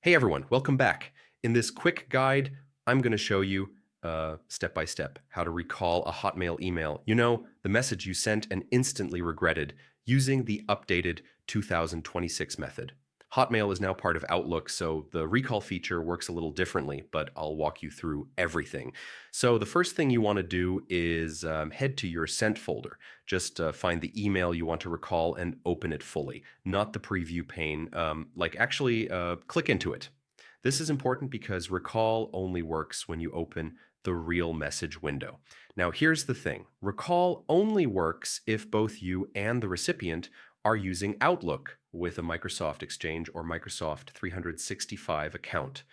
Hey everyone, welcome back. In this quick guide, I'm going to show you step by step how to recall a Hotmail email. You know, the message you sent and instantly regretted using the updated 2026 method. Hotmail is now part of Outlook, so the recall feature works a little differently, but I'll walk you through everything. So the first thing you want to do is head to your sent folder. Just find the email you want to recall and open it fully, not the preview pane. Actually click into it. This is important because recall only works when you open the real message window. Now, here's the thing. Recall only works if both you and the recipient are using Outlook with a Microsoft Exchange or Microsoft 365 account.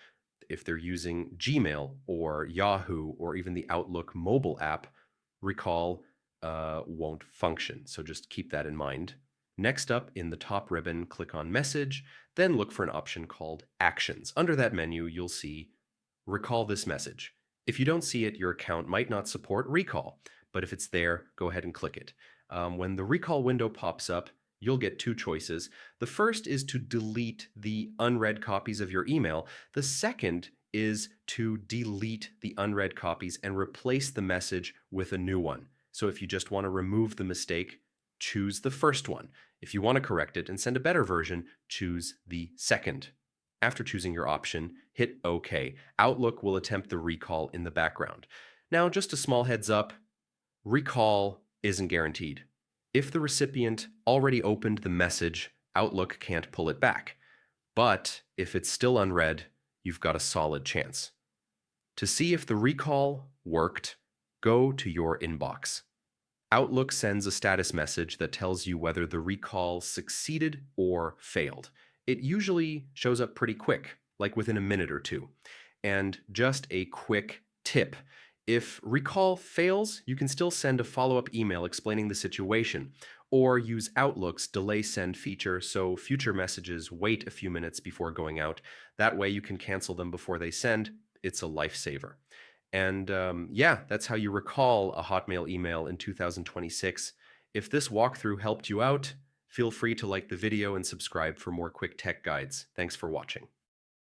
If they're using Gmail or Yahoo or even the Outlook mobile app, recall won't function. So just keep that in mind. Next up, in the top ribbon, click on Message, then look for an option called Actions. Under that menu, you'll see Recall this message. If you don't see it, your account might not support recall, but if it's there, go ahead and click it. When the recall window pops up, you'll get two choices. The first is to delete the unread copies of your email. The second is to delete the unread copies and replace the message with a new one. So if you just want to remove the mistake, choose the first one. If you want to correct it and send a better version, choose the second. After choosing your option, hit OK. Outlook will attempt the recall in the background. Now, just a small heads up, recall isn't guaranteed. If the recipient already opened the message, Outlook can't pull it back. But if it's still unread, you've got a solid chance. To see if the recall worked, go to your inbox. Outlook sends a status message that tells you whether the recall succeeded or failed. It usually shows up pretty quick, like within a minute or two. And just a quick tip. If recall fails, you can still send a follow-up email explaining the situation, or use Outlook's delay send feature so future messages wait a few minutes before going out. That way you can cancel them before they send. It's a lifesaver. And yeah, that's how you recall a Hotmail email in 2026. If this walkthrough helped you out, feel free to like the video and subscribe for more quick tech guides. Thanks for watching.